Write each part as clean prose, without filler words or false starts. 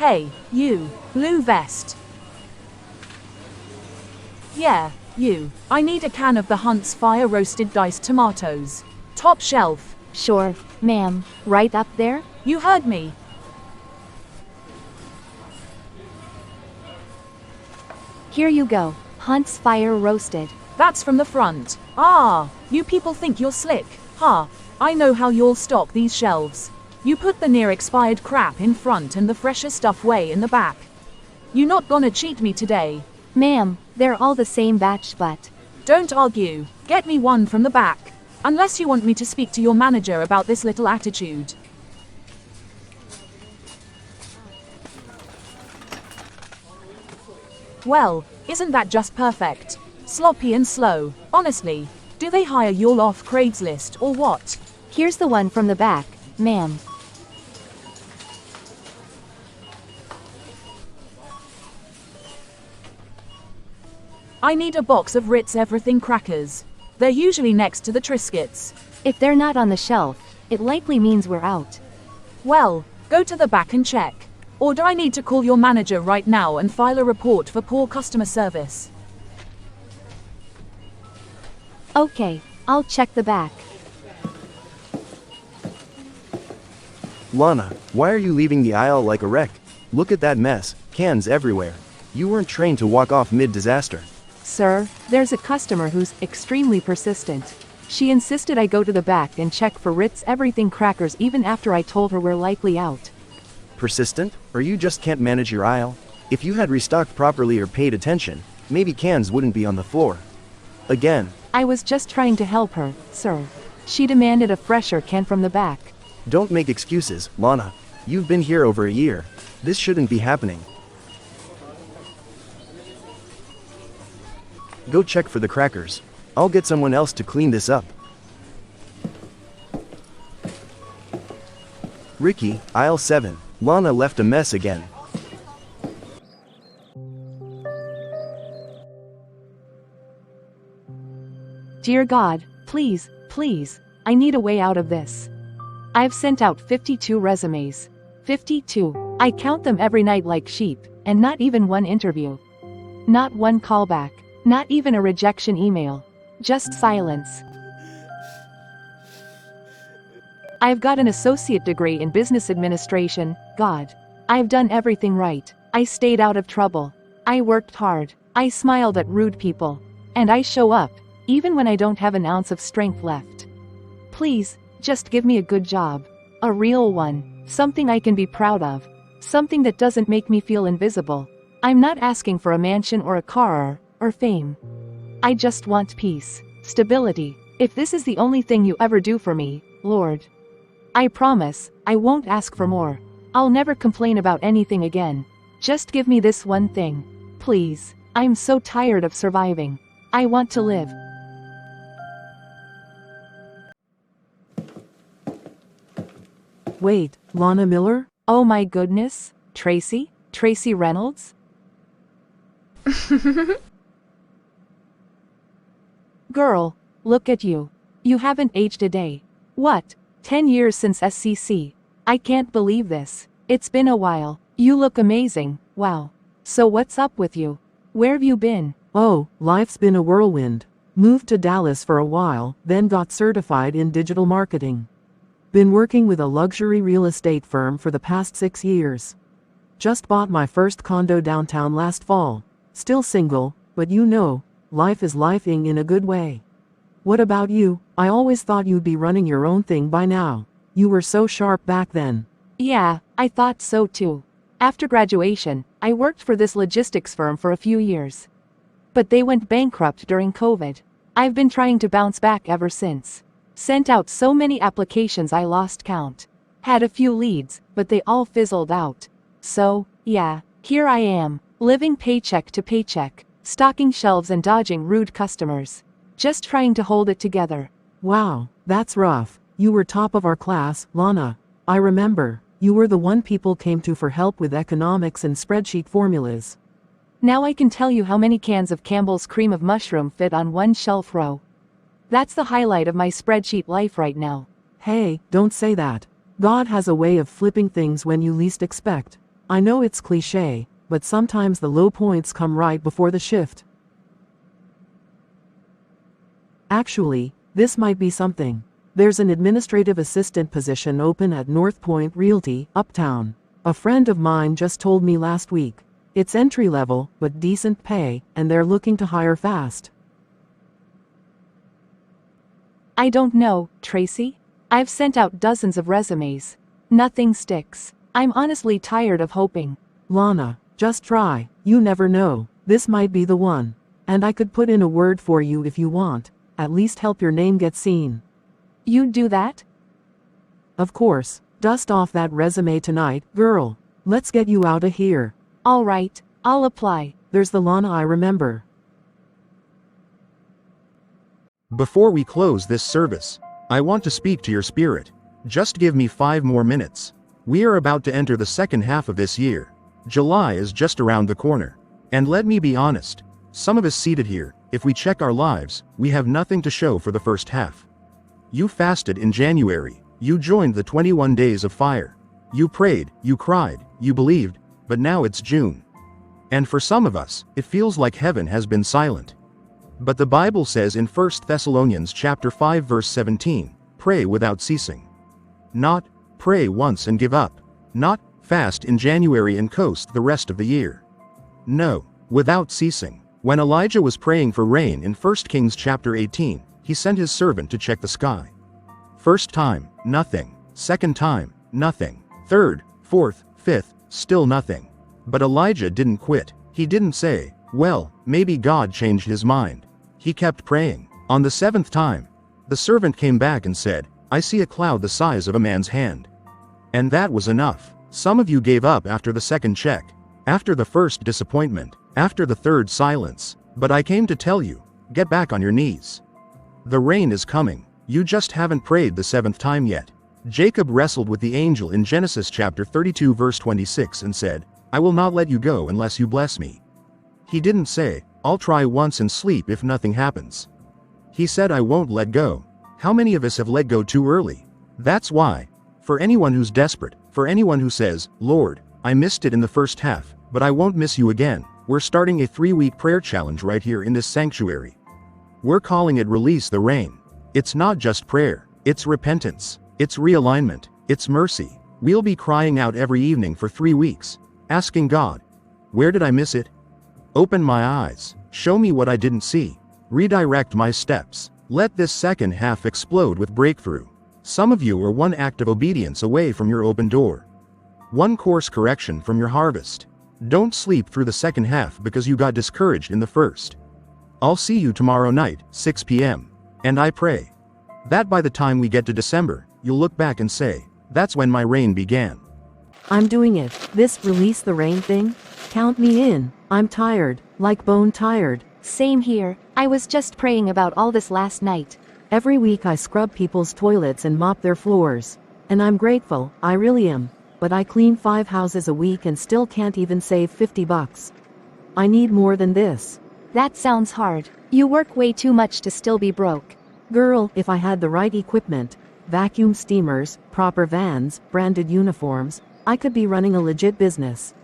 Hey, you, blue vest. Yeah, you. I need a can of the Hunt's Fire roasted diced tomatoes. Top shelf. Sure, ma'am. Right up there? You heard me. Here you go. Hunt's Fire roasted. That's from the front. Ah, you people think you're slick. Ha, I know how you'll stock these shelves. You put the near expired crap in front and the fresher stuff way in the back. You not gonna cheat me today. Ma'am, they're all the same batch but... Don't argue. Get me one from the back. Unless you want me to speak to your manager about this little attitude. Well, isn't that just perfect? Sloppy and slow. Honestly, do they hire y'all off Craigslist or what? Here's the one from the back, ma'am. I need a box of Ritz Everything crackers. They're usually next to the Triscuits. If they're not on the shelf, it likely means we're out. Well, go to the back and check. Or do I need to call your manager right now and file a report for poor customer service? Okay, I'll check the back. Lana, why are you leaving the aisle like a wreck? Look at that mess, cans everywhere. You weren't trained to walk off mid-disaster. Sir, there's a customer who's extremely persistent. She insisted I go to the back and check for Ritz Everything crackers even after I told her we're likely out. Persistent? Or you just can't manage your aisle? If you had restocked properly or paid attention, maybe cans wouldn't be on the floor. Again. I was just trying to help her, sir. She demanded a fresher can from the back. Don't make excuses, Lana. You've been here over a year. This shouldn't be happening. Go check for the crackers. I'll get someone else to clean this up. Ricky, aisle 7. Lana left a mess again. Dear God, please, please, I need a way out of this. I've sent out 52 resumes. 52. I count them every night like sheep, and not even one interview. Not one callback. Not even a rejection email. Just silence. I've got an associate degree in business administration. God. I've done everything right. I stayed out of trouble. I worked hard. I smiled at rude people. And I show up, even when I don't have an ounce of strength left. Please, just give me a good job. A real one. Something I can be proud of. Something that doesn't make me feel invisible. I'm not asking for a mansion or a car or fame. I just want peace, stability. If this is the only thing you ever do for me, Lord, I promise, I won't ask for more. I'll never complain about anything again. Just give me this one thing. Please. I'm so tired of surviving. I want to live. Wait, Lana Miller? Oh my goodness, Tracy? Tracy Reynolds? Girl, look at you. You haven't aged a day. What? 10 years since SCC. I can't believe this. It's been a while. You look amazing. Wow. So what's up with you? Where have you been? Oh, life's been a whirlwind. Moved to Dallas for a while, then got certified in digital marketing. Been working with a luxury real estate firm for the past 6 years. Just bought my first condo downtown last fall. Still single, but you know, life is lifing in a good way. What about you? I always thought you'd be running your own thing by now. You were so sharp back then. Yeah, I thought so too. After graduation, I worked for this logistics firm for a few years. But they went bankrupt during COVID. I've been trying to bounce back ever since. Sent out so many applications I lost count. Had a few leads, but they all fizzled out. So, yeah, here I am, living paycheck to paycheck, stocking shelves and dodging rude customers. Just trying to hold it together. Wow, that's rough. You were top of our class, Lana. I remember, you were the one people came to for help with economics and spreadsheet formulas. Now I can tell you how many cans of Campbell's cream of mushroom fit on one shelf row. That's the highlight of my spreadsheet life right now. Hey, don't say that. God has a way of flipping things when you least expect. I know it's cliché, but sometimes the low points come right before the shift. Actually, this might be something. There's an administrative assistant position open at North Point Realty, Uptown. A friend of mine just told me last week. It's entry level, but decent pay, and they're looking to hire fast. I don't know, Tracy. I've sent out dozens of resumes. Nothing sticks. I'm honestly tired of hoping. Lana, just try. You never know. This might be the one. And I could put in a word for you if you want. At least help your name get seen. You'd do that? Of course. Dust off that resume tonight, girl. Let's get you out of here. All right, I'll apply. There's the Lana I remember. Before we close this service, I want to speak to your spirit. Just give me 5 more minutes. We are about to enter the second half of this year. July is just around the corner. And let me be honest, some of us seated here, if we check our lives, we have nothing to show for the first half. You fasted in January, you joined the 21 days of fire. You prayed, you cried, you believed, but now it's June. And for some of us, it feels like heaven has been silent. But the Bible says in 1 Thessalonians chapter 5 verse 17, pray without ceasing. Not, pray once and give up. Not, fast in January and coast the rest of the year. No, without ceasing. When Elijah was praying for rain in 1 Kings chapter 18, he sent his servant to check the sky. First time, nothing. Second time, nothing. Third, fourth, fifth, still nothing. But Elijah didn't quit. He didn't say, well, maybe God changed his mind. He kept praying. On the 7th time, the servant came back and said, I see a cloud the size of a man's hand. And that was enough. Some of you gave up after the second check, after the first disappointment, after the third silence. But I came to tell you, get back on your knees. The rain is coming. You just haven't prayed the 7th time yet. Jacob wrestled with the angel in Genesis chapter 32 verse 26 and said, I will not let you go unless you bless me. He didn't say, I'll try once and sleep if nothing happens. He said, I won't let go. How many of us have let go too early? That's why. For anyone who's desperate, for anyone who says, Lord, I missed it in the first half, but I won't miss you again, we're starting a 3-week prayer challenge right here in this sanctuary. We're calling it Release the Rain. It's not just prayer, it's repentance, it's realignment, it's mercy. We'll be crying out every evening for 3 weeks, asking God, where did I miss it? Open my eyes, show me what I didn't see, redirect my steps. Let this second half explode with breakthrough. Some of you are one act of obedience away from your open door. One course correction from your harvest. Don't sleep through the second half because you got discouraged in the first. I'll see you tomorrow night, 6 p.m. And I pray that by the time we get to December, you'll look back and say, that's when my reign began. I'm doing it. This release the rain thing? Count me in. I'm tired, like bone tired. Same here. I was just praying about all this last night. Every week I scrub people's toilets and mop their floors. And I'm grateful, I really am. But I clean 5 houses a week and still can't even save $50. I need more than this. That sounds hard. You work way too much to still be broke. Girl, if I had the right equipment, vacuum steamers, proper vans, branded uniforms, I could be running a legit business.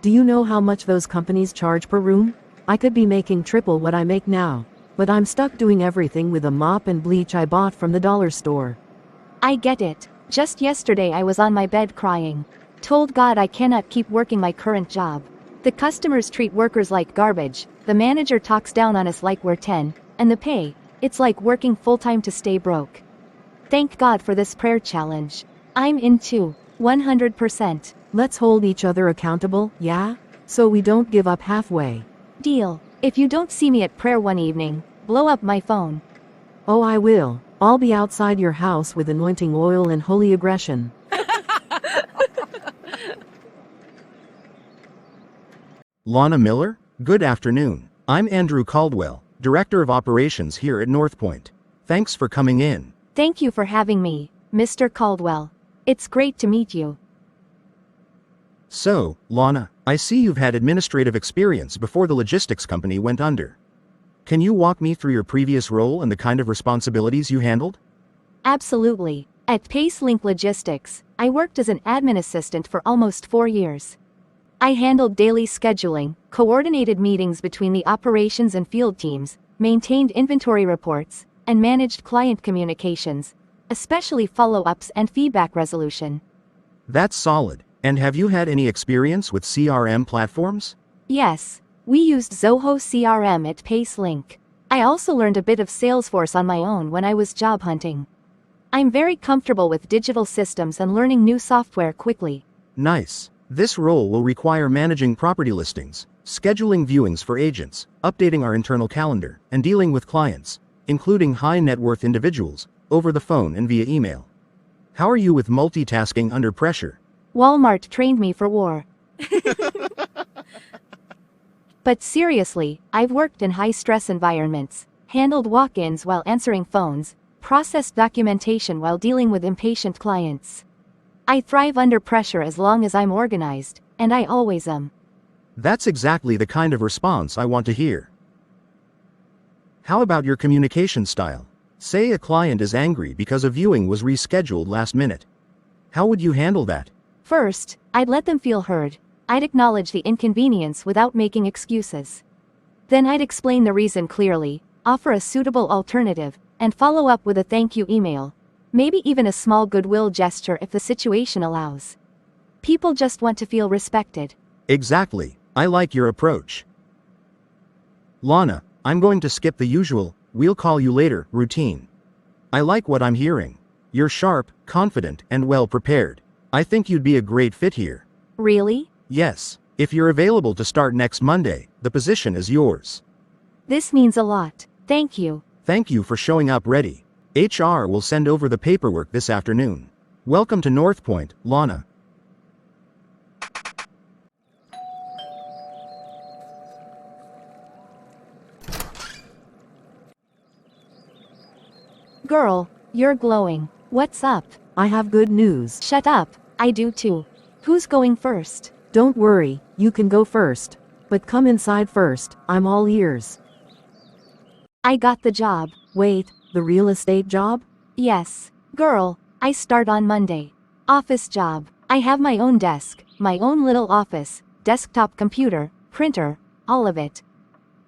Do you know how much those companies charge per room? I could be making triple what I make now. But I'm stuck doing everything with a mop and bleach I bought from the dollar store. I get it. Just yesterday I was on my bed crying. Told God I cannot keep working my current job. The customers treat workers like garbage, the manager talks down on us like we're 10, and the pay, it's like working full-time to stay broke. Thank God for this prayer challenge. I'm in too, 100%. Let's hold each other accountable, yeah? So we don't give up halfway. Deal. If you don't see me at prayer one evening, blow up my phone. Oh, I will. I'll be outside your house with anointing oil and holy aggression. Lana Miller, good afternoon. I'm Andrew Caldwell, Director of Operations here at North Point. Thanks for coming in. Thank you for having me, Mr. Caldwell. It's great to meet you. So, Lana, I see you've had administrative experience before the logistics company went under. Can you walk me through your previous role and the kind of responsibilities you handled? Absolutely. At PaceLink Logistics, I worked as an admin assistant for almost 4 years. I handled daily scheduling, coordinated meetings between the operations and field teams, maintained inventory reports, and managed client communications, especially follow-ups and feedback resolution. That's solid. And have you had any experience with CRM platforms? Yes, we used Zoho CRM at PaceLink. I also learned a bit of Salesforce on my own when I was job hunting. I'm very comfortable with digital systems and learning new software quickly. Nice. This role will require managing property listings, scheduling viewings for agents, updating our internal calendar, and dealing with clients, including high net worth individuals, over the phone and via email. How are you with multitasking under pressure? Walmart trained me for war. But seriously, I've worked in high-stress environments, handled walk-ins while answering phones, processed documentation while dealing with impatient clients. I thrive under pressure as long as I'm organized, and I always am. That's exactly the kind of response I want to hear. How about your communication style? Say a client is angry because a viewing was rescheduled last minute. How would you handle that? First, I'd let them feel heard. I'd acknowledge the inconvenience without making excuses. Then I'd explain the reason clearly, offer a suitable alternative, and follow up with a thank you email. Maybe even a small goodwill gesture if the situation allows. People just want to feel respected. Exactly. I like your approach. Lana, I'm going to skip the usual, "we'll call you later" routine. I like what I'm hearing. You're sharp, confident, and well prepared. I think you'd be a great fit here. Really? Yes. If you're available to start next Monday, the position is yours. This means a lot. Thank you. Thank you for showing up ready. HR will send over the paperwork this afternoon. Welcome to North Point, Lana. Girl, you're glowing. What's up? I have good news. Shut up. I do too. Who's going first? Don't worry, you can go first. But come inside first, I'm all ears. I got the job. Wait, the real estate job? Yes. Girl, I start on Monday. Office job. I have my own desk, my own little office, desktop computer, printer, all of it.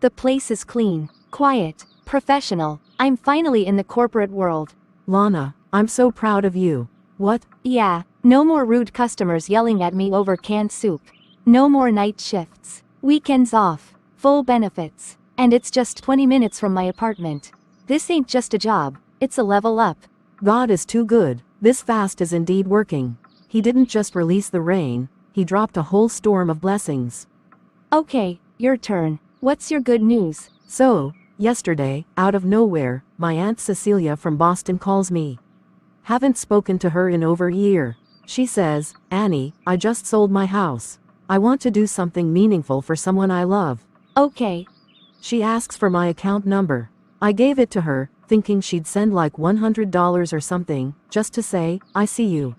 The place is clean, quiet, professional. I'm finally in the corporate world. Lana, I'm so proud of you. What? Yeah, no more rude customers yelling at me over canned soup. No more night shifts. Weekends off. Full benefits. And it's just 20 minutes from my apartment. This ain't just a job, it's a level up. God is too good. This fast is indeed working. He didn't just release the rain, he dropped a whole storm of blessings. Okay, your turn. What's your good news? So, yesterday, out of nowhere, my Aunt Cecilia from Boston calls me. Haven't spoken to her in over a year. She says, "Annie, I just sold my house. I want to do something meaningful for someone I love." Okay. She asks for my account number. I gave it to her, thinking she'd send like $100 or something, just to say, "I see you."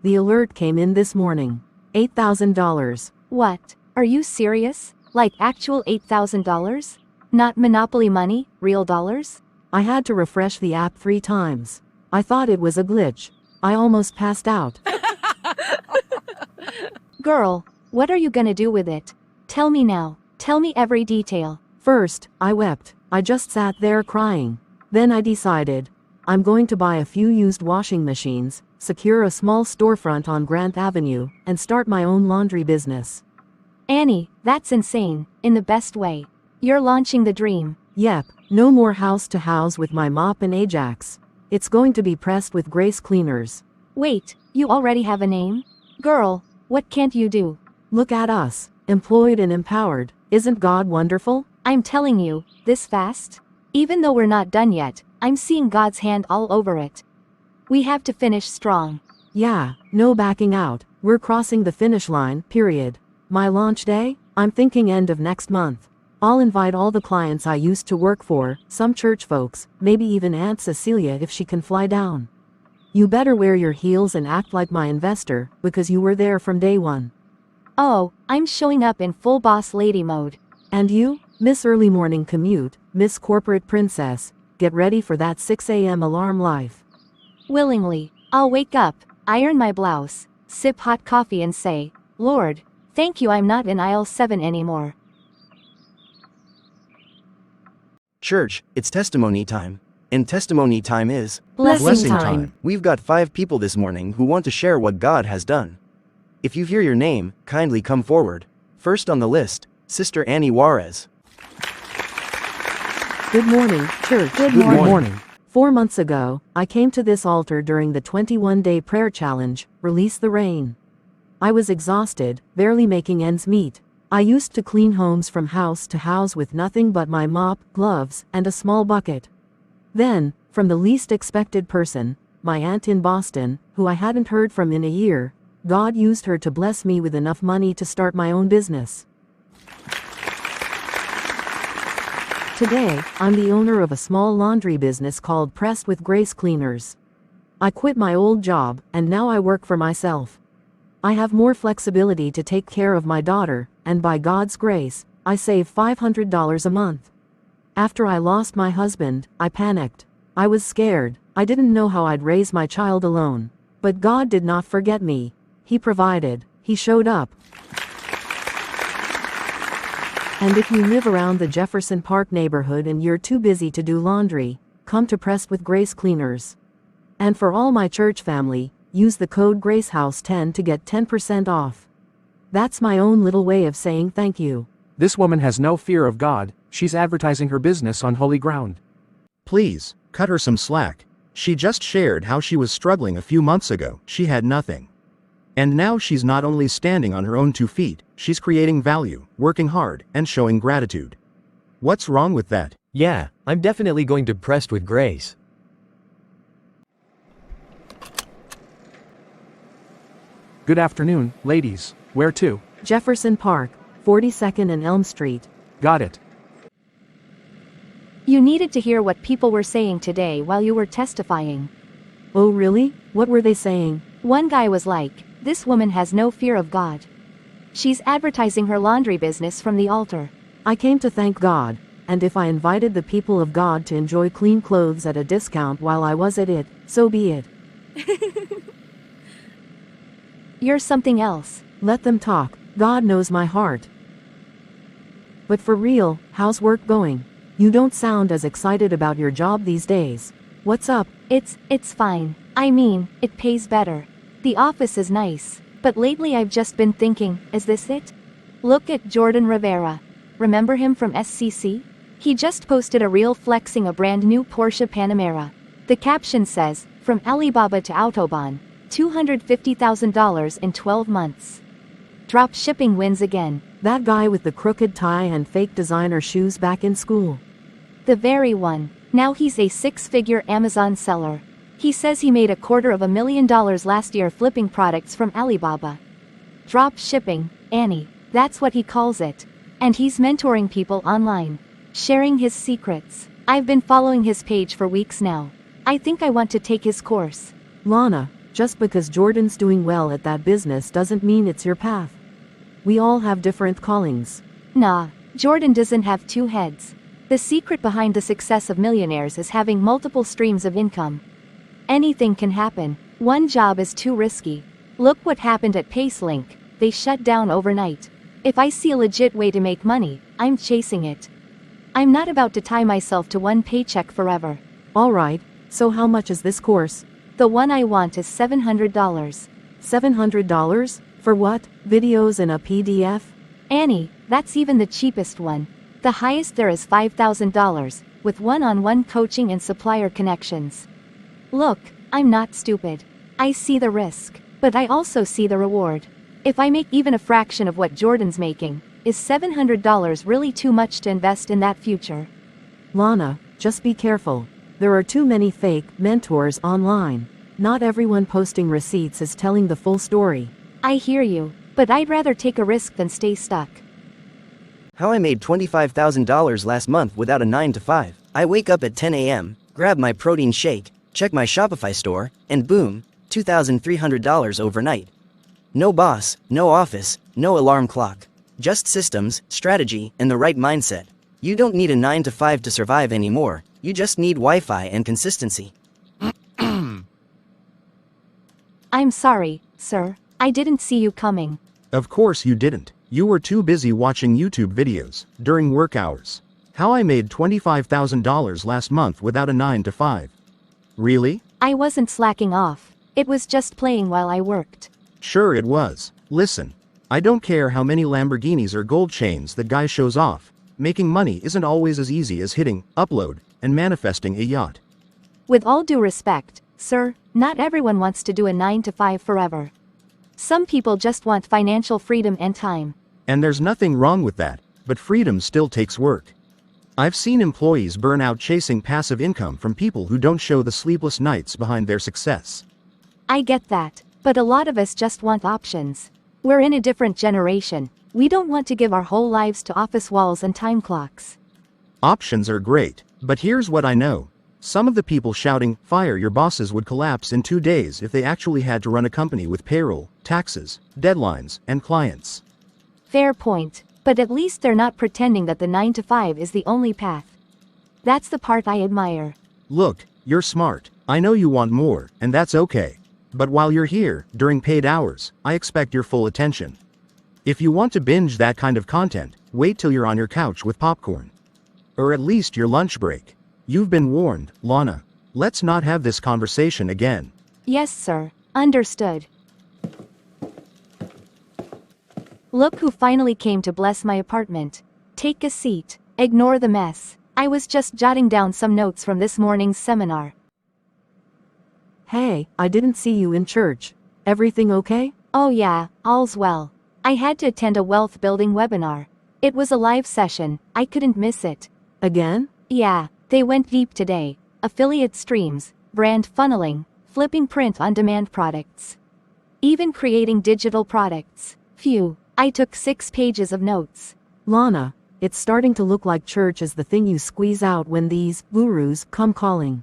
The alert came in this morning. $8,000. What? Are you serious? Like actual $8,000? Not Monopoly money, real dollars? I had to refresh the app 3 times. I thought it was a glitch. I almost passed out. Girl, what are you gonna do with it? Tell me now. Tell me every detail. First, I wept. I just sat there crying. Then I decided. I'm going to buy a few used washing machines, secure a small storefront on Grant Avenue, and start my own laundry business. Annie, that's insane, in the best way. You're launching the dream. Yep, no more house to house with my mop and Ajax. It's going to be pressed with Grace Cleaners. Wait, you already have a name? Girl, what can't you do? Look at us, employed and empowered. Isn't God wonderful? I'm telling you, this fast? Even though we're not done yet, I'm seeing God's hand all over it. We have to finish strong. Yeah, no backing out. We're crossing the finish line, period. My launch day? I'm thinking end of next month. I'll invite all the clients I used to work for, some church folks, maybe even Aunt Cecilia if she can fly down. You better wear your heels and act like my investor, because you were there from day one. Oh, I'm showing up in full boss lady mode. And you, Miss Early Morning Commute, Miss Corporate Princess, get ready for that 6 a.m. alarm life. Willingly, I'll wake up, iron my blouse, sip hot coffee and say, "Lord, Thank you, I'm not in aisle 7 anymore. Church, it's testimony time. And testimony time is Blessing time. We've got 5 people this morning who want to share what God has done. If you hear your name, kindly come forward. First on the list, Sister Annie Juarez. Good morning, church. Good morning. 4 months ago, I came to this altar during the 21-day prayer challenge, Release the Rain. I was exhausted, barely making ends meet. I used to clean homes from house to house with nothing but my mop, gloves, and a small bucket. Then, from the least expected person, my aunt in Boston, who I hadn't heard from in a year, God used her to bless me with enough money to start my own business. Today, I'm the owner of a small laundry business called Pressed with Grace Cleaners. I quit my old job, and now I work for myself. I have more flexibility to take care of my daughter, and by God's grace, I save $500 a month. After I lost my husband, I panicked. I was scared. I didn't know how I'd raise my child alone. But God did not forget me. He provided. He showed up. And if you live around the Jefferson Park neighborhood and you're too busy to do laundry, come to Pressed with Grace Cleaners. And for all my church family, use the code GRACEHOUSE10 to get 10% off. That's my own little way of saying thank you. This woman has no fear of God, she's advertising her business on holy ground. Please, cut her some slack. She just shared how she was struggling a few months ago. She had nothing. And now she's not only standing on her own 2 feet, she's creating value, working hard, and showing gratitude. What's wrong with that? Yeah, I'm definitely going to Pressed with Grace. Good afternoon, ladies. Where to? Jefferson Park, 42nd and Elm Street. Got it. You needed to hear what people were saying today while you were testifying. Oh really? What were they saying? One guy was like, "This woman has no fear of God. She's advertising her laundry business from the altar." I came to thank God, and if I invited the people of God to enjoy clean clothes at a discount while I was at it, so be it. You're something else. Let them talk. God knows my heart. But for real, how's work going? You don't sound as excited about your job these days. What's up? It's fine. I mean, it pays better. The office is nice. But lately I've just been thinking, is this it? Look at Jordan Rivera. Remember him from SCC? He just posted a reel flexing a brand new Porsche Panamera. The caption says, "From Alibaba to Autobahn, $250,000 in 12 months. Drop shipping wins again." That guy with the crooked tie and fake designer shoes back in school. The very one. Now he's a 6-figure Amazon seller. He says he made $250,000 last year flipping products from Alibaba. Drop shipping, Annie. That's what he calls it. And he's mentoring people online. Sharing his secrets. I've been following his page for weeks now. I think I want to take his course. Lana, just because Jordan's doing well at that business doesn't mean it's your path. We all have different callings. Nah, Jordan doesn't have 2 heads. The secret behind the success of millionaires is having multiple streams of income. Anything can happen. One job is too risky. Look what happened at PaceLink. They shut down overnight. If I see a legit way to make money, I'm chasing it. I'm not about to tie myself to one paycheck forever. Alright, so how much is this course? The one I want is $700. $700? For what? Videos in a PDF? Annie, that's even the cheapest one. The highest there is $5,000, with one-on-one coaching and supplier connections. Look, I'm not stupid. I see the risk, but I also see the reward. If I make even a fraction of what Jordan's making, is $700 really too much to invest in that future? Lana, just be careful. There are too many fake mentors online. Not everyone posting receipts is telling the full story. I hear you, but I'd rather take a risk than stay stuck. How I made $25,000 last month without a 9 to 5. I wake up at 10 a.m., grab my protein shake, check my Shopify store, and boom, $2,300 overnight. No boss, no office, no alarm clock. Just systems, strategy, and the right mindset. You don't need a 9 to 5 to survive anymore, you just need Wi-Fi and consistency. I'm sorry, sir. I didn't see you coming. Of course you didn't. You were too busy watching YouTube videos during work hours. How I made $25,000 last month without a 9 to 5. Really? I wasn't slacking off. It was just playing while I worked. Sure it was. Listen, I don't care how many Lamborghinis or gold chains that guy shows off. Making money isn't always as easy as hitting upload and manifesting a yacht. With all due respect, sir, not everyone wants to do a 9 to 5 forever. Some people just want financial freedom and time. And there's nothing wrong with that, but freedom still takes work. I've seen employees burn out chasing passive income from people who don't show the sleepless nights behind their success. I get that, but a lot of us just want options. We're in a different generation. We don't want to give our whole lives to office walls and time clocks. Options are great, but here's what I know. Some of the people shouting, "Fire your bosses," would collapse in 2 days if they actually had to run a company with payroll, taxes, deadlines, and clients. Fair point, but at least they're not pretending that the 9 to 5 is the only path. That's the part I admire. Look, you're smart. I know you want more, and that's okay. But while you're here, during paid hours, I expect your full attention. If you want to binge that kind of content, wait till you're on your couch with popcorn. Or at least your lunch break. You've been warned, Lana. Let's not have this conversation again. Yes, sir. Understood. Look who finally came to bless my apartment. Take a seat. Ignore the mess. I was just jotting down some notes from this morning's seminar. Hey, I didn't see you in church. Everything okay? Oh yeah, all's well. I had to attend a wealth building webinar. It was a live session. I couldn't miss it. Again? Yeah, they went deep today. Affiliate streams, brand funneling, flipping print on demand products. Even creating digital products. Phew, I took 6 pages of notes. Lana, it's starting to look like church is the thing you squeeze out when these gurus come calling.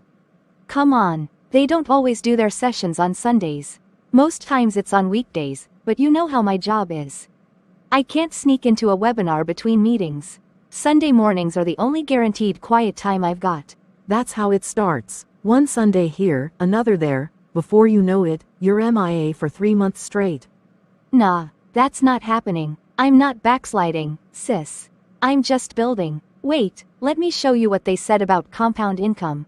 Come on, they don't always do their sessions on Sundays. Most times it's on weekdays, but you know how my job is. I can't sneak into a webinar between meetings. Sunday mornings are the only guaranteed quiet time I've got. That's how it starts. One Sunday here, another there. Before you know it, you're MIA for 3 months straight. Nah, that's not happening. I'm not backsliding, sis. I'm just building. Wait, let me show you what they said about compound income.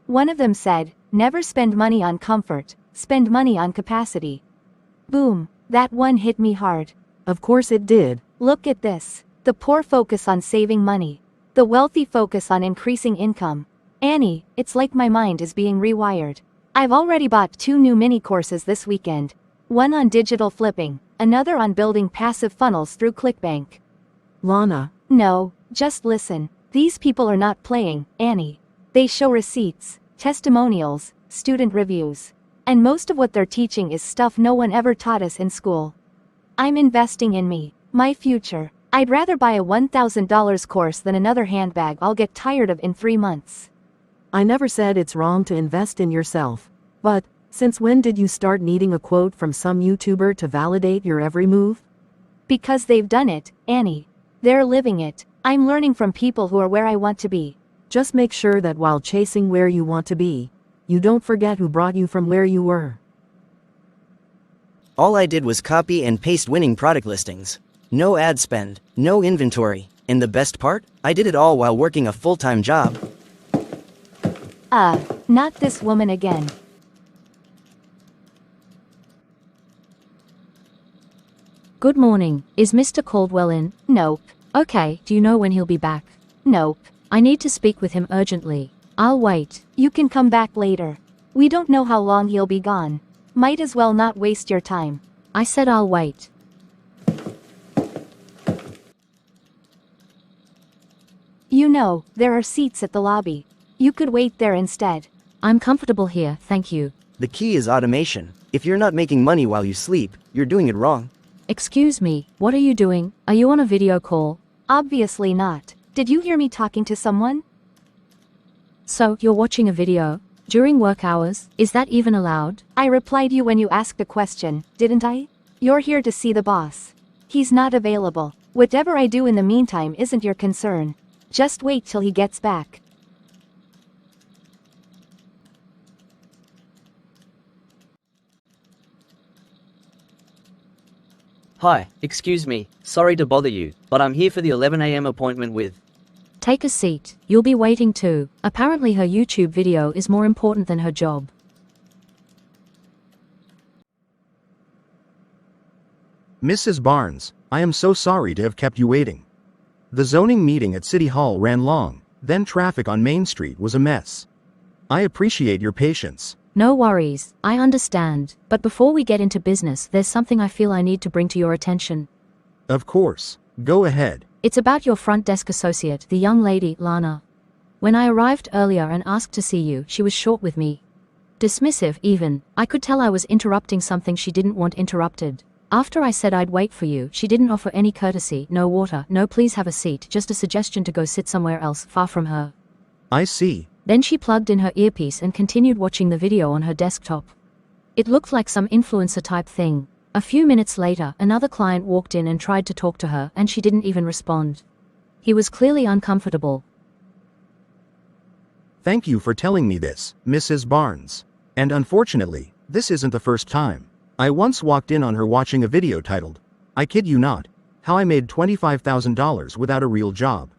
One of them said, never spend money on comfort, spend money on capacity. Boom, that one hit me hard. Of course it did. Look at this. The poor focus on saving money. The wealthy focus on increasing income. Annie, it's like my mind is being rewired. I've already bought 2 new mini courses this weekend. One on digital flipping, another on building passive funnels through ClickBank. Lana. No, just listen. These people are not playing, Annie. They show receipts, testimonials, student reviews. And most of what they're teaching is stuff no one ever taught us in school. I'm investing in me, my future. I'd rather buy a $1,000 course than another handbag I'll get tired of in 3 months. I never said it's wrong to invest in yourself. But, since when did you start needing a quote from some YouTuber to validate your every move? Because they've done it, Annie. They're living it. I'm learning from people who are where I want to be. Just make sure that while chasing where you want to be, you don't forget who brought you from where you were. All I did was copy and paste winning product listings. No ad spend, no inventory, and the best part? I did it all while working a full-time job. Not this woman again. Good morning. Is Mr. Caldwell in? Nope. Okay, do you know when he'll be back? Nope. I need to speak with him urgently. I'll wait. You can come back later. We don't know how long he'll be gone. Might as well not waste your time. I said I'll wait. You know, there are seats at the lobby. You could wait there instead. I'm comfortable here, thank you. The key is automation. If you're not making money while you sleep, you're doing it wrong. Excuse me, what are you doing? Are you on a video call? Obviously not. Did you hear me talking to someone? So, you're watching a video? During work hours? Is that even allowed? I replied you when you asked the question, didn't I? You're here to see the boss. He's not available. Whatever I do in the meantime isn't your concern. Just wait till he gets back. Hi, excuse me, sorry to bother you, but I'm here for the 11 a.m. appointment with. Take a seat, you'll be waiting too. Apparently her YouTube video is more important than her job. Mrs. Barnes, I am so sorry to have kept you waiting. The zoning meeting at City Hall ran long, then traffic on Main Street was a mess. I appreciate your patience. No worries, I understand, but before we get into business, there's something I feel I need to bring to your attention. Of course, go ahead. It's about your front desk associate, the young lady, Lana. When I arrived earlier and asked to see you, she was short with me. Dismissive, even. I could tell I was interrupting something she didn't want interrupted. After I said I'd wait for you, she didn't offer any courtesy, no water, no please have a seat, just a suggestion to go sit somewhere else, far from her. I see. Then she plugged in her earpiece and continued watching the video on her desktop. It looked like some influencer type thing. A few minutes later, another client walked in and tried to talk to her, and she didn't even respond. He was clearly uncomfortable. Thank you for telling me this, Mrs. Barnes. And unfortunately, this isn't the first time. I once walked in on her watching a video titled, I kid you not, how I made $25,000 without a real job.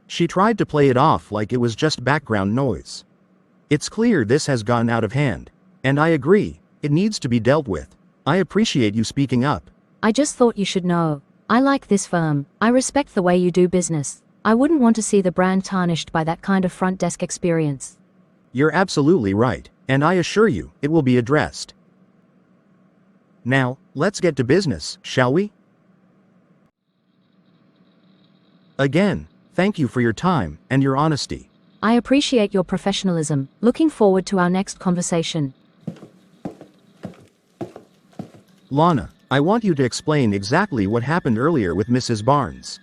She tried to play it off like it was just background noise. It's clear this has gone out of hand, and I agree, it needs to be dealt with. I appreciate you speaking up. I just thought you should know. I like this firm. I respect the way you do business. I wouldn't want to see the brand tarnished by that kind of front desk experience. You're absolutely right, and I assure you, it will be addressed. Now, let's get to business, shall we? Again, thank you for your time and your honesty. I appreciate your professionalism. Looking forward to our next conversation. Lana, I want you to explain exactly what happened earlier with Mrs. Barnes.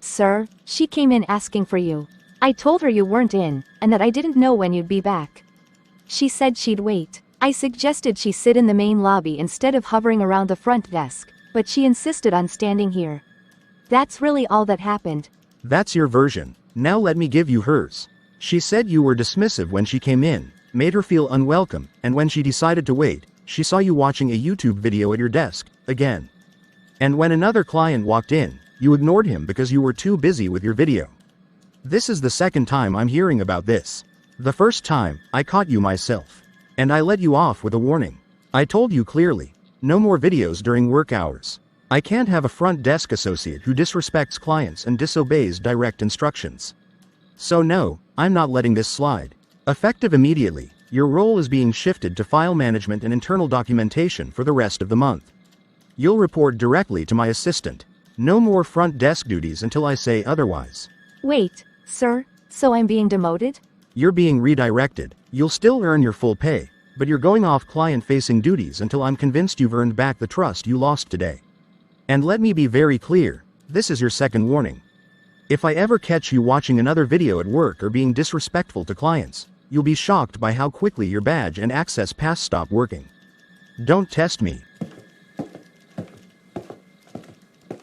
Sir, she came in asking for you. I told her you weren't in, and that I didn't know when you'd be back. She said she'd wait. I suggested she sit in the main lobby instead of hovering around the front desk, but she insisted on standing here. That's really all that happened. That's your version. Now let me give you hers. She said you were dismissive when she came in, made her feel unwelcome, and when she decided to wait, she saw you watching a YouTube video at your desk, again. And when another client walked in, you ignored him because you were too busy with your video. This is the second time I'm hearing about this. The first time, I caught you myself. And I let you off with a warning. I told you clearly, no more videos during work hours. I can't have a front desk associate who disrespects clients and disobeys direct instructions. So no, I'm not letting this slide. Effective immediately, your role is being shifted to file management and internal documentation for the rest of the month. You'll report directly to my assistant. No more front desk duties until I say otherwise. Wait, sir, so I'm being demoted? You're being redirected. You'll still earn your full pay, but you're going off client-facing duties until I'm convinced you've earned back the trust you lost today. And let me be very clear, this is your second warning. If I ever catch you watching another video at work or being disrespectful to clients, you'll be shocked by how quickly your badge and access pass stop working. Don't test me.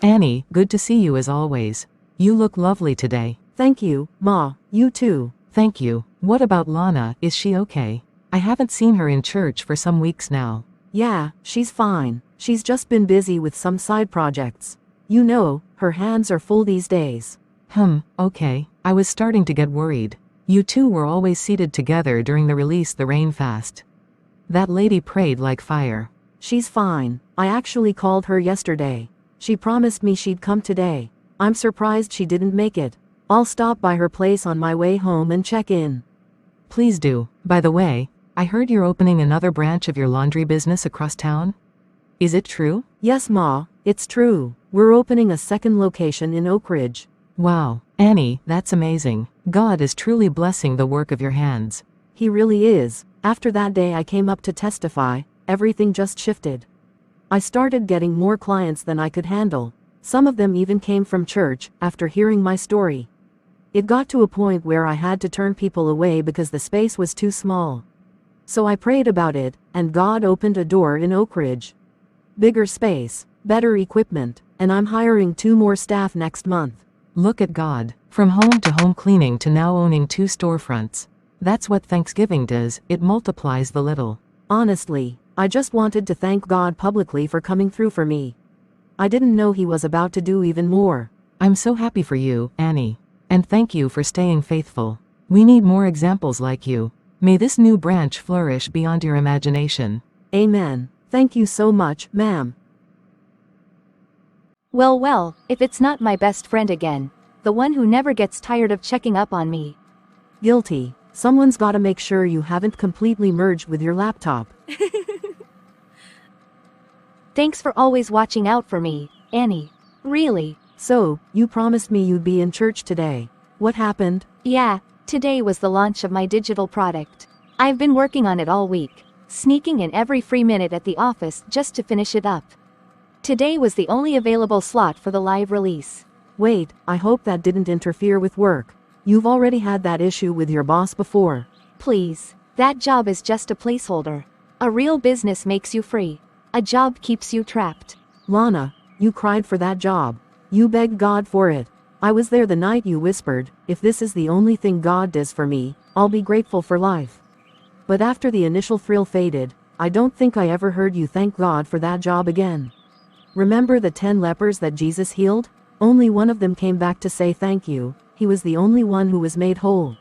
Annie, good to see you as always. You look lovely today. Thank you, Ma. You too. Thank you. What about Lana, is she okay? I haven't seen her in church for some weeks now. Yeah, she's fine. She's just been busy with some side projects. You know, her hands are full these days. Okay. I was starting to get worried. You two were always seated together during the Release the Rain fast. That lady prayed like fire. She's fine. I actually called her yesterday. She promised me she'd come today. I'm surprised she didn't make it. I'll stop by her place on my way home and check in. Please do. By the way, I heard you're opening another branch of your laundry business across town? Is it true? Yes, Ma, it's true. We're opening a second location in Oak Ridge. Wow, Annie, that's amazing. God is truly blessing the work of your hands. He really is. After that day I came up to testify, everything just shifted. I started getting more clients than I could handle. Some of them even came from church after hearing my story. It got to a point where I had to turn people away because the space was too small. So I prayed about it, and God opened a door in Oak Ridge. Bigger space, better equipment, and I'm hiring 2 more staff next month. Look at God. From home to home cleaning to now owning 2 storefronts. That's what Thanksgiving does, it multiplies the little. Honestly, I just wanted to thank God publicly for coming through for me. I didn't know he was about to do even more. I'm so happy for you, Annie. And thank you for staying faithful. We need more examples like you. May this new branch flourish beyond your imagination. Amen. Thank you so much, ma'am. Well, if it's not my best friend again. The one who never gets tired of checking up on me. Guilty. Someone's gotta make sure you haven't completely merged with your laptop. Thanks for always watching out for me, Annie. Really. So, you promised me you'd be in church today. What happened? Yeah, today was the launch of my digital product. I've been working on it all week, sneaking in every free minute at the office just to finish it up. Today was the only available slot for the live release. Wait, I hope that didn't interfere with work. You've already had that issue with your boss before. Please, that job is just a placeholder. A real business makes you free. A job keeps you trapped. Lana, you cried for that job. You begged God for it. I was there the night you whispered, if this is the only thing God does for me, I'll be grateful for life. But after the initial thrill faded, I don't think I ever heard you thank God for that job again. Remember the 10 lepers that Jesus healed? Only one of them came back to say thank you. He was the only one who was made whole.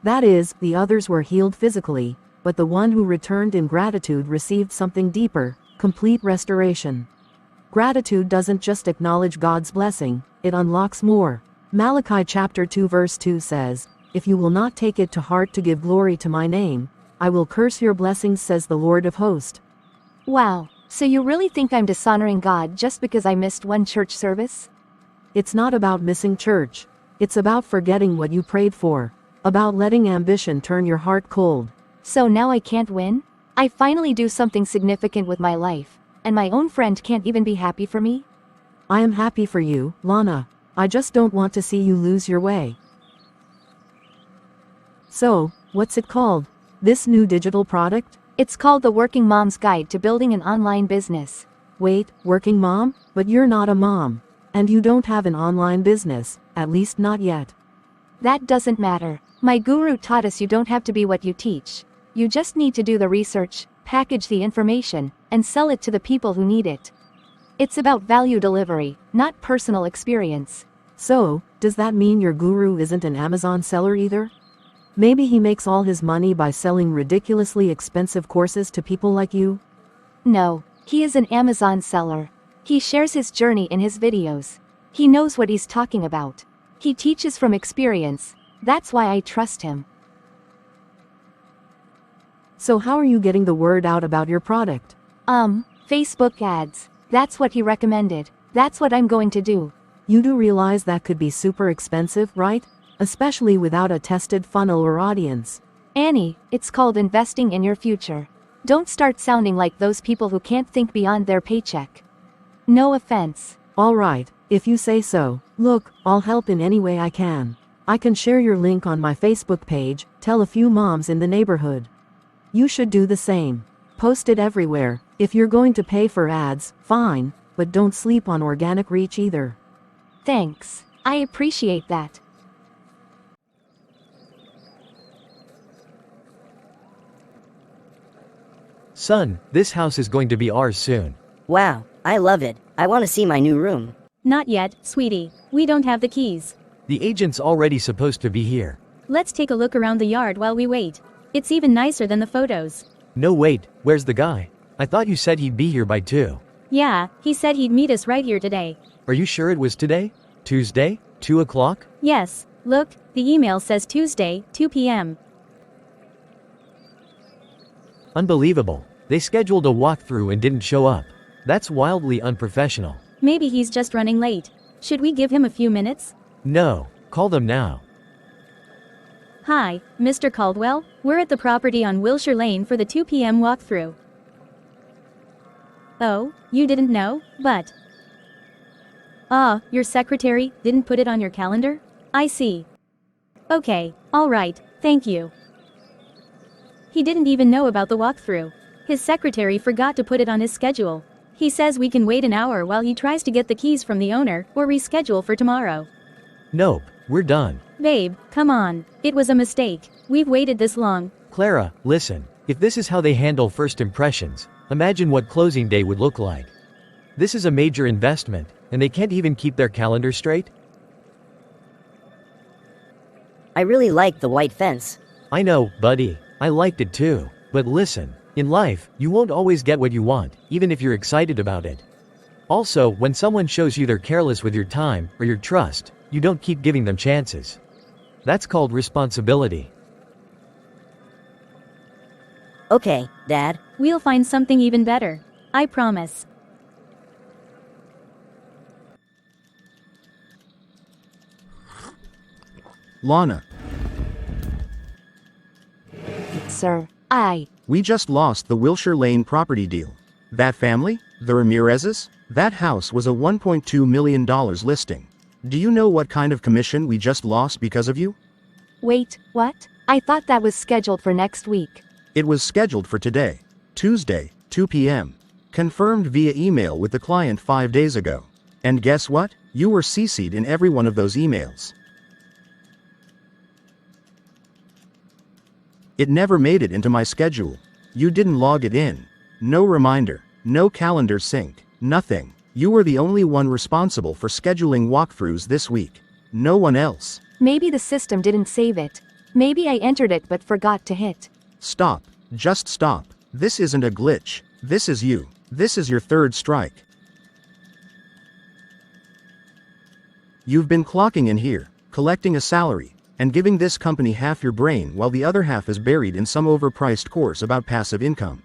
That is, the others were healed physically, but the one who returned in gratitude received something deeper, complete restoration. Gratitude doesn't just acknowledge God's blessing, it unlocks more. Malachi chapter 2 verse 2 says, "If you will not take it to heart to give glory to my name, I will curse your blessings, says the Lord of hosts." Wow, so you really think I'm dishonoring God just because I missed one church service? It's not about missing church. It's about forgetting what you prayed for. About letting ambition turn your heart cold. So now I can't win? I finally do something significant with my life, and my own friend can't even be happy for me? I am happy for you, Lana. I just don't want to see you lose your way. So, what's it called? This new digital product? It's called The Working Mom's Guide to Building an Online Business. Wait, working mom? But you're not a mom. And you don't have an online business, at least not yet. That doesn't matter. My guru taught us you don't have to be what you teach. You just need to do the research, package the information, and sell it to the people who need it. It's about value delivery, not personal experience. So, does that mean your guru isn't an Amazon seller either? Maybe he makes all his money by selling ridiculously expensive courses to people like you? No, he is an Amazon seller. He shares his journey in his videos. He knows what he's talking about. He teaches from experience. That's why I trust him. So how are you getting the word out about your product? Facebook ads. That's what he recommended. That's what I'm going to do. You do realize that could be super expensive, right? Especially without a tested funnel or audience. Annie, it's called investing in your future. Don't start sounding like those people who can't think beyond their paycheck. No offense. Alright, if you say so. Look, I'll help in any way I can. I can share your link on my Facebook page, tell a few moms in the neighborhood. You should do the same. Post it everywhere. If you're going to pay for ads, fine, but don't sleep on organic reach either. Thanks. I appreciate that. Son, this house is going to be ours soon. Wow, I love it. I want to see my new room. Not yet, sweetie. We don't have the keys. The agent's already supposed to be here. Let's take a look around the yard while we wait. It's even nicer than the photos. No, wait, where's the guy? I thought you said he'd be here by 2. Yeah, he said he'd meet us right here today. Are you sure it was today? Tuesday? 2 o'clock? Yes, look, the email says Tuesday, 2 p.m. Unbelievable. They scheduled a walkthrough and didn't show up. That's wildly unprofessional. Maybe he's just running late. Should we give him a few minutes? No, call them now. Hi, Mr. Caldwell. We're at the property on Wilshire Lane for the 2 p.m. walkthrough. Oh, you didn't know? But... your secretary didn't put it on your calendar? I see. Okay, alright, thank you. He didn't even know about the walkthrough. His secretary forgot to put it on his schedule. He says we can wait an hour while he tries to get the keys from the owner, or reschedule for tomorrow. Nope, we're done. Babe, come on. It was a mistake. We've waited this long. Clara, listen. If this is how they handle first impressions, Imagine what closing day would look like. This is a major investment, and they can't even keep their calendar straight? I really like the white fence. I know, buddy. I liked it too. But listen, in life, you won't always get what you want, even if you're excited about it. Also, when someone shows you they're careless with your time, or your trust, you don't keep giving them chances. That's called responsibility. Okay, Dad. We'll find something even better. I promise. Lana, Sir, we just lost the Wilshire Lane property deal. That family? The Ramirezes? That house was a $1.2 million listing. Do you know what kind of commission we just lost because of you? Wait, what? I thought that was scheduled for next week. It was scheduled for today, Tuesday, 2 p.m. Confirmed via email with the client 5 days ago. And guess what? You were CC'd in every one of those emails. It never made it into my schedule. You didn't log it in. No reminder, no calendar sync, nothing. You were the only one responsible for scheduling walkthroughs this week. No one else. Maybe the system didn't save it. Maybe I entered it but forgot to hit. Stop. Just stop. This isn't a glitch. This is you. This is your third strike. You've been clocking in here, collecting a salary, and giving this company half your brain while the other half is buried in some overpriced course about passive income.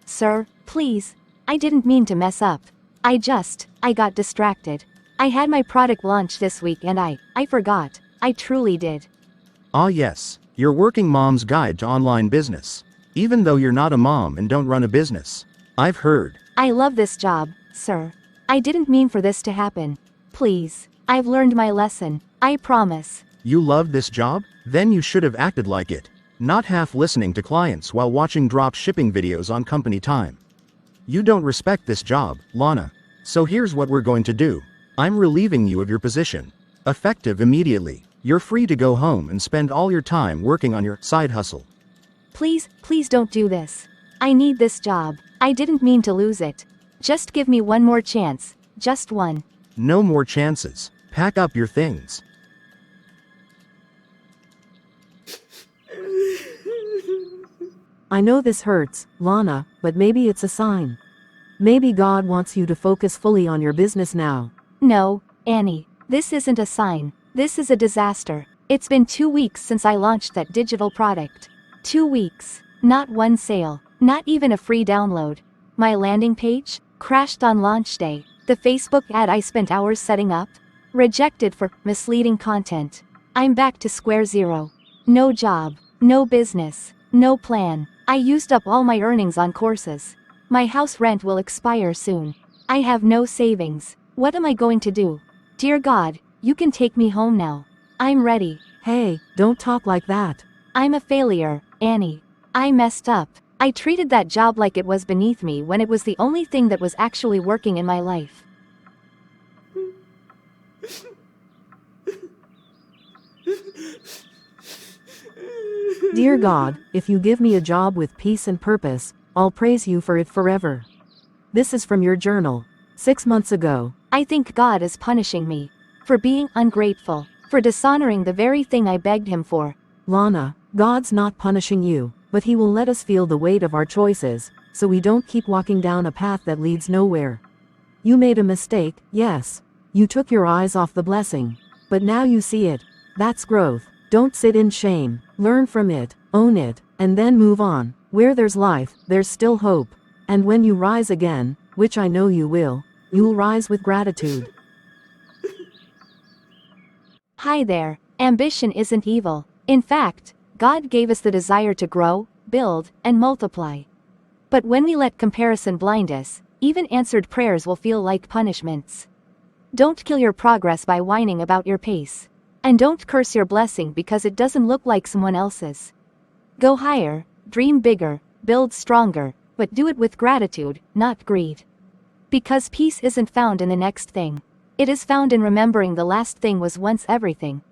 Sir, please. I didn't mean to mess up. I got distracted. I had my product launch this week and I forgot. I truly did. Ah yes, your working mom's guide to online business. Even though you're not a mom and don't run a business. I've heard. I love this job, sir. I didn't mean for this to happen. Please. I've learned my lesson. I promise. You loved this job? Then you should have acted like it. Not half listening to clients while watching drop shipping videos on company time. You don't respect this job, Lana. So here's what we're going to do. I'm relieving you of your position. Effective immediately. You're free to go home and spend all your time working on your side hustle. Please don't do this. I need this job. I didn't mean to lose it. Just give me one more chance. Just one. No more chances. Pack up your things. I know this hurts, Lana, but maybe it's a sign. Maybe God wants you to focus fully on your business now. No, Annie, this isn't a sign. This is a disaster. It's been 2 weeks since I launched that digital product. 2 weeks. Not one sale. Not even a free download. My landing page? Crashed on launch day. The Facebook ad I spent hours setting up? Rejected for misleading content. I'm back to square zero. No job. No business. No plan. I used up all my earnings on courses. My house rent will expire soon. I have no savings. What am I going to do? Dear God, you can take me home now. I'm ready. Hey, don't talk like that. I'm a failure, Annie. I messed up. I treated that job like it was beneath me when it was the only thing that was actually working in my life. Dear God, if you give me a job with peace and purpose, I'll praise you for it forever. This is from your journal. 6 months ago. I think God is punishing me. For being ungrateful. For dishonoring the very thing I begged him for. Lana, God's not punishing you, but he will let us feel the weight of our choices, so we don't keep walking down a path that leads nowhere. You made a mistake, yes. You took your eyes off the blessing. But now you see it. That's growth. Don't sit in shame. Learn from it, own it, and then move on. Where there's life, there's still hope. And when you rise again, which I know you will, you'll rise with gratitude. Hi there. Ambition isn't evil. In fact, God gave us the desire to grow, build, and multiply. But when we let comparison blind us, even answered prayers will feel like punishments. Don't kill your progress by whining about your pace. And don't curse your blessing because it doesn't look like someone else's. Go higher, dream bigger, build stronger, but do it with gratitude, not greed. Because peace isn't found in the next thing. It is found in remembering the last thing was once everything.